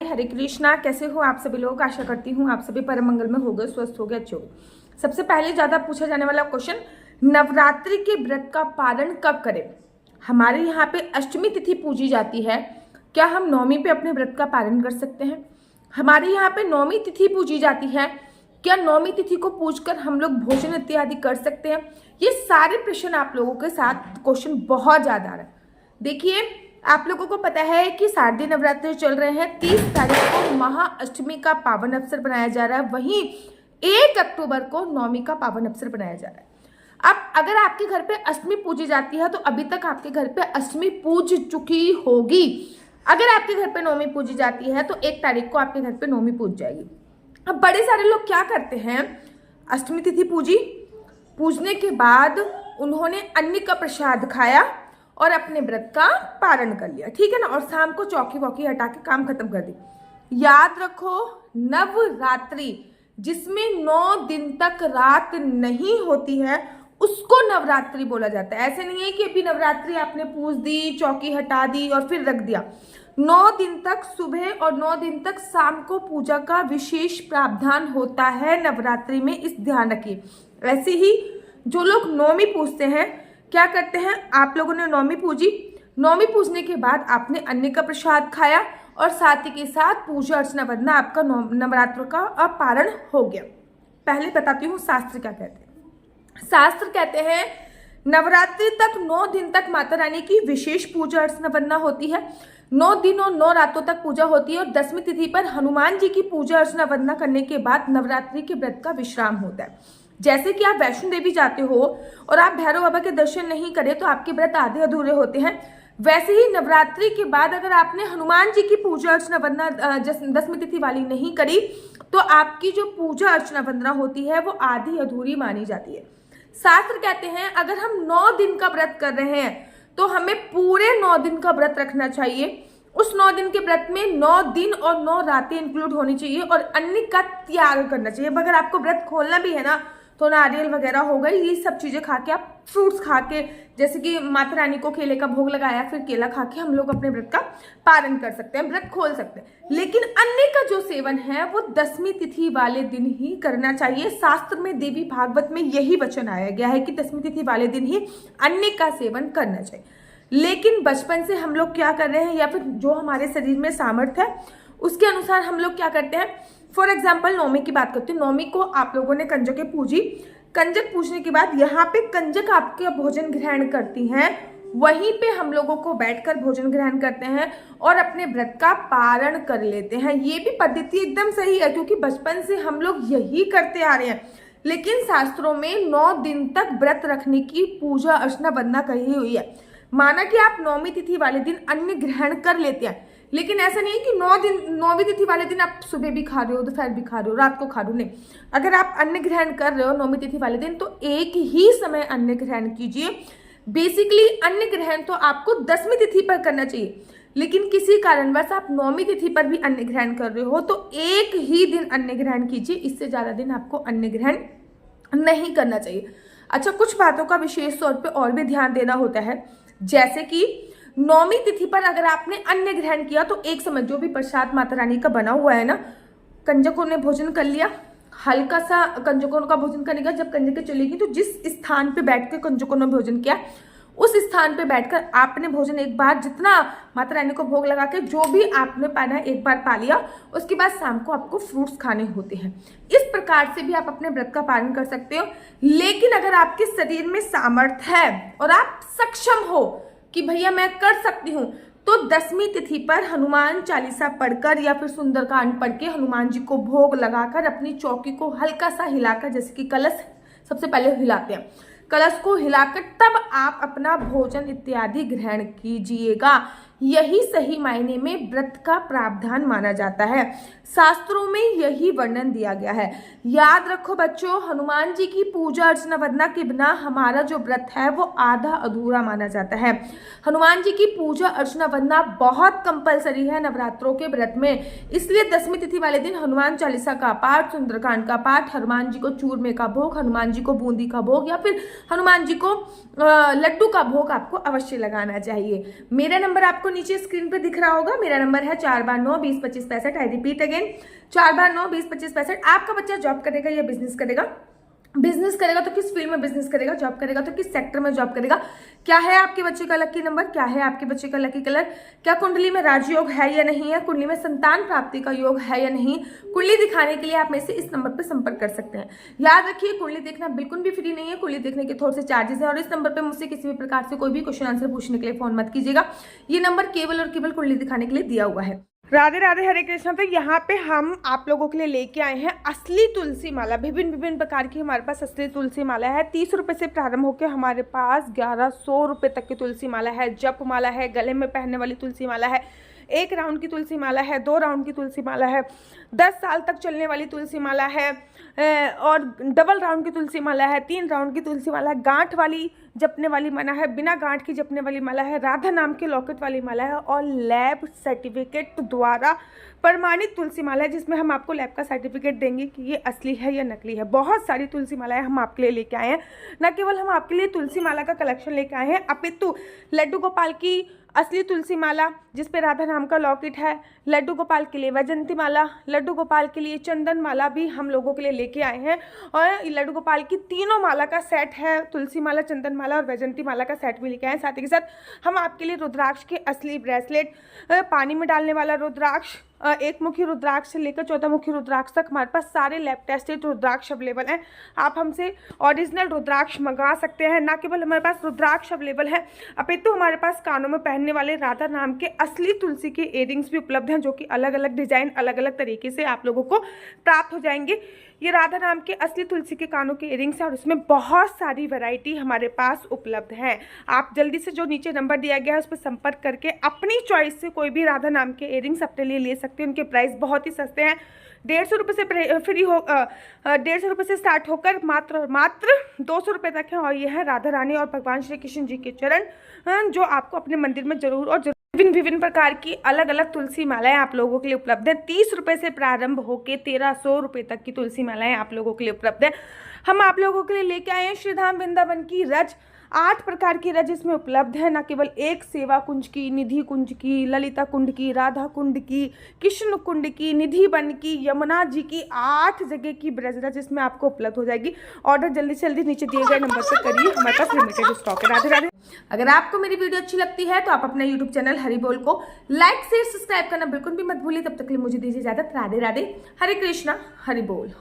हरे कृष्णा। कैसे हो आप सभी लोग? आशा करती हूँ आप सभी परम मंगल में होगे, स्वस्थ होगे, अच्छे होगे। सबसे पहले ज्यादा पूछा जाने वाला क्वेश्चन, नवरात्रि के व्रत का पारण कब करें? हमारे यहाँ पे अष्टमी तिथि पूजी जाती है। क्या हम नौमी पे अपने व्रत का पारण कर सकते हैं? हमारे यहाँ पे नौमी तिथि पूजी जाती है। क्या नौमी तिथि को पूजकर हम लोग भोजन इत्यादि कर सकते हैं? ये सारे प्रश्न आप लोगों के साथ क्वेश्चन बहुत ज्यादा आ रहा है। देखिए, आप लोगों को पता है कि शारदीय नवरात्र चल रहे हैं। 30 तारीख को महाअष्टमी का पावन अवसर बनाया जा रहा है, वहीं 1 अक्टूबर को नौमी का पावन अवसर बनाया जा रहा है। अब अगर आपके घर पे अष्टमी पूजी जाती है तो अभी तक आपके घर पे अष्टमी पूज चुकी होगी। अगर आपके घर पे नौमी पूजी जाती है तो 1 तारीख को आपके घर पे नौमी पूज जाएगी। अब बड़े सारे लोग क्या करते हैं, अष्टमी तिथि पूजी, पूजने के बाद उन्होंने अन्न का प्रसाद खाया और अपने व्रत का पारण कर लिया, ठीक है ना, और शाम को चौकी वौकी हटा के काम खत्म कर दी। याद रखो, नवरात्रि जिसमें 9 दिन तक रात नहीं होती है उसको नवरात्रि बोला जाता है। ऐसे नहीं है कि अभी नवरात्रि आपने पूज दी, चौकी हटा दी और फिर रख दिया। 9 दिन तक सुबह और 9 दिन तक शाम को पूजा का विशेष प्रावधान होता है नवरात्रि में, इस ध्यान रखिए। वैसे ही जो लोग नौमी पूजते हैं, क्या करते हैं, आप लोगों ने नौमी पूजी, नौमी पूजने के बाद आपने अन्न का प्रसाद खाया और साथ ही के साथ पूजा अर्चना वंदना आपका नवरात्र का पारण हो गया। पहले बताती हूँ शास्त्र क्या कहते हैं। शास्त्र कहते हैं नवरात्रि तक 9 दिन तक माता रानी की विशेष पूजा अर्चना वंदना होती है। 9 दिन और 9 रातों तक पूजा होती है और 10वीं तिथि पर हनुमान जी की पूजा अर्चना वंदना करने के बाद नवरात्रि के व्रत का विश्राम होता है। जैसे कि आप वैष्णो देवी जाते हो और आप भैरव बाबा के दर्शन नहीं करे तो आपके व्रत आधे अधूरे होते हैं, वैसे ही नवरात्रि के बाद अगर आपने हनुमान जी की पूजा अर्चना वंदना 10वीं तिथि वाली नहीं करी तो आपकी जो पूजा अर्चना वंदना होती है वो आधी अधूरी मानी जाती है। शास्त्र कहते हैं अगर हम 9 दिन का व्रत कर रहे हैं तो हमें पूरे 9 दिन का व्रत रखना चाहिए। उस 9 दिन के व्रत में 9 दिन और 9 रातें इंक्लूड होनी चाहिए और अन्न का त्याग करना चाहिए। अगर आपको व्रत खोलना भी है ना तो नारियल वगैरह हो गई, ये सब चीजें खा के, आप फ्रूट्स खा के, जैसे कि माता रानी को केले का भोग लगाया, फिर केला खा के हम लोग अपने व्रत का पारण कर सकते हैं, व्रत खोल सकते हैं। लेकिन अन्न का जो सेवन है वो 10वीं तिथि वाले दिन ही करना चाहिए। शास्त्र में देवी भागवत में यही वचन आया गया है कि 10वीं तिथि वाले दिन ही अन्न का सेवन करना चाहिए। लेकिन बचपन से हम लोग क्या कर रहे हैं, या फिर जो हमारे शरीर में सामर्थ्य है उसके अनुसार हम लोग क्या करते हैं। फॉर एग्जाम्पल नौमी की बात करते हैं। नौमी को आप लोगों ने कंजकें पूजी, कंजक पूजने के बाद यहाँ पे कंजक आपके भोजन ग्रहण करती हैं, वहीं पे हम लोगों को बैठकर भोजन ग्रहण करते हैं और अपने व्रत का पारण कर लेते हैं। ये भी पद्धति एकदम सही है क्योंकि बचपन से हम लोग यही करते आ रहे हैं। लेकिन शास्त्रों में 9 दिन तक व्रत रखने की पूजा अर्चना वंदना कही हुई है। माना कि आप 9वीं तिथि वाले दिन अन्न ग्रहण कर लेते हैं, लेकिन ऐसा नहीं कि 9वीं तिथि वाले दिन आप सुबह भी खा रहे हो, दोपहर भी खा रहे हो, रात को खा रहे हो। नहीं, अगर आप अन्न ग्रहण कर रहे हो 9वीं तिथि वाले दिन तो एक ही समय अन्न ग्रहण कीजिए। बेसिकली अन्न ग्रहण तो आपको 10वीं तिथि पर करना चाहिए, लेकिन किसी कारणवश आप 9वीं तिथि पर भी अन्न ग्रहण कर रहे हो तो एक ही दिन अन्न ग्रहण कीजिए, इससे ज्यादा दिन आपको अन्न ग्रहण नहीं करना चाहिए। अच्छा, कुछ बातों का विशेष तौर पे और भी ध्यान देना होता है, जैसे कि 9वीं तिथि पर अगर आपने अन्न ग्रहण किया तो एक समय जो भी प्रसाद माता रानी का बना हुआ है ना, कंजकों ने भोजन कर लिया, हल्का सा कंजकों का भोजन करने का, जब कंजकें चलेगी तो जिस स्थान पे बैठ के कंजकों ने भोजन किया उस स्थान पे बैठकर आपने भोजन एक बार, जितना माता रानी को भोग लगा के जो भी आपने पाना है एक बार पा लिया। उसके बाद शाम को आपको फ्रूट्स खाने होते हैं। इस प्रकार से भी आप अपने व्रत का पालन कर सकते हो। लेकिन अगर आपके शरीर में सामर्थ्य है और आप सक्षम हो कि भैया मैं कर सकती हूँ, तो 10वीं तिथि पर हनुमान चालीसा पढ़कर या फिर सुंदरकांड पढ़ के हनुमान जी को भोग लगाकर अपनी चौकी को हल्का सा हिलाकर, जैसे कि कलश सबसे पहले हिलाते हैं, कलश को हिलाकर तब आप अपना भोजन इत्यादि ग्रहण कीजिएगा। यही सही मायने में व्रत का प्रावधान माना जाता है। शास्त्रों में यही वर्णन दिया गया है। याद रखो बच्चों, हनुमान जी की पूजा अर्चना वंदना के बिना हमारा जो व्रत है वो आधा अधूरा माना जाता है। हनुमान जी की पूजा अर्चना वंदना बहुत कंपलसरी है नवरात्रों के व्रत में, इसलिए 10वीं तिथि वाले दिन हनुमान चालीसा का पाठ, सुंदरकांड का पाठ, हनुमान जी को चूरमे का भोग, हनुमान जी को बूंदी का भोग या फिर हनुमान जी को लड्डू का भोग आपको अवश्य लगाना चाहिए। मेरा नंबर आपको नीचे स्क्रीन पे दिख रहा होगा, मेरा नंबर है 4 बार 9 20 25 65। आई रिपीट अगेन 4 बार 9 20 25 65। आपका बच्चा जॉब करेगा या बिजनेस करेगा? बिजनेस करेगा तो किस फील्ड में बिजनेस करेगा, जॉब करेगा तो किस सेक्टर में जॉब करेगा, क्या है आपके बच्चे का लकी नंबर, क्या है आपके बच्चे का लकी कलर, क्या कुंडली में राजयोग है या नहीं है, कुंडली में संतान प्राप्ति का योग है या नहीं। कुंडली दिखाने के लिए आप मेरे से इस नंबर पर संपर्क कर सकते हैं। याद रखिए, कुंडली देखना बिल्कुल भी फ्री नहीं है, कुंडली देखने के थोड़े से चार्जेस हैं और इस नंबर पर मुझसे किसी भी प्रकार से कोई भी क्वेश्चन आंसर पूछने के लिए फोन मत कीजिएगा। ये नंबर केवल और केवल कुंडली दिखाने के लिए दिया हुआ है। राधे राधे, हरे कृष्णा। तो यहाँ पे हम आप लोगों के लिए लेके आए हैं असली तुलसी माला। विभिन्न विभिन्न प्रकार की हमारे पास असली तुलसी माला है। 30 रुपए से प्रारंभ होकर हमारे पास 1100 रुपए तक की तुलसी माला है। जप माला है, गले में पहनने वाली तुलसी माला है, 1 राउंड की तुलसी माला है, 2 राउंड की तुलसी माला है, 10 साल तक चलने वाली तुलसी माला है और डबल राउंड की तुलसी माला है, 3 राउंड की तुलसी माला है, गांठ वाली जपने वाली माला है, बिना गांठ की जपने वाली माला है, राधा नाम के लॉकेट वाली माला है और लैब सर्टिफिकेट द्वारा प्रमाणित तुलसी माला है, जिसमें हम आपको लैब का सर्टिफिकेट देंगे कि ये असली है या नकली है। बहुत सारी तुलसी मालाएं हम आपके लिए लेके आए हैं। न केवल हम आपके लिए तुलसी माला का कलेक्शन लेके आए हैं, अपितु लड्डू गोपाल की असली तुलसी माला जिसपे राधा नाम का लॉकेट है, लड्डू गोपाल के लिए वैजंती माला, लड्डू गोपाल के लिए चंदन माला भी हम लोगों के लिए लेके आए हैं और लड्डू गोपाल की तीनों माला का सेट है, तुलसी माला, चंदन माला और वैजंती माला का सेट भी लेके आए हैं। साथ ही के साथ हम आपके लिए रुद्राक्ष के असली ब्रेसलेट, पानी में डालने वाला रुद्राक्ष, 1 मुखी रुद्राक्ष से लेकर 14 मुखी रुद्राक्ष तक हमारे पास सारे लैब टेस्टेड रुद्राक्ष अवेलेबल हैं। आप हमसे ओरिजिनल रुद्राक्ष मंगा सकते हैं। ना केवल हमारे पास रुद्राक्ष अवेलेबल है, अपितु हमारे पास कानों में पहनने वाले राधा नाम के असली तुलसी के इयरिंग्स भी उपलब्ध हैं, जो कि अलग अलग डिजाइन, अलग अलग तरीके से आप लोगों को प्राप्त हो जाएंगे। ये राधा नाम के असली तुलसी के कानों के इयरिंग्स हैं और इसमें बहुत सारी वैरायटी हमारे पास उपलब्ध है। आप जल्दी से जो नीचे नंबर दिया गया है उस पर संपर्क करके अपनी चॉइस से कोई भी राधा नाम के इयरिंग्स अपने लिए ले सकते हैं। उनके प्राइस बहुत ही सस्ते हैं, 150 रुपये से फ्री हो 150 रुपये से स्टार्ट होकर मात्र 200 रुपये तक है। और यह है राधा रानी और भगवान श्री कृष्ण जी के चरण, जो आपको अपने मंदिर में जरूर और विभिन्न प्रकार की अलग अलग तुलसी मालाएं आप लोगों के लिए उपलब्ध है। 30 रुपये से प्रारंभ होकर 1300 रुपये तक की तुलसी मालाएं आप लोगों के लिए उपलब्ध है। हम आप लोगों के लिए लेके आए हैं श्रीधाम वृंदावन की रज, 8 प्रकार की रज इसमें उपलब्ध है। न केवल एक सेवा कुंज की, निधि कुंज की, ललिता कुंड की, राधा कुंड की, कृष्ण कुंड की, निधि वन की, यमुना जी की, 8 जगह की ब्रज रज इसमें आपको उपलब्ध हो जाएगी। ऑर्डर जल्दी से जल्दी नीचे दिए गए नंबर पर करिए, हमारे पास लिमिटेड स्टॉक है। राधे राधे। अगर आपको मेरी वीडियो अच्छी लगती है तो आप अपने यूट्यूब चैनल हरि बोल को लाइक शेयर सब्सक्राइब करना बिल्कुल भी मत भूलिए। तब तक के लिए मुझे दीजिए इजाजत। राधे राधे, हरे कृष्णा, हरि बोल।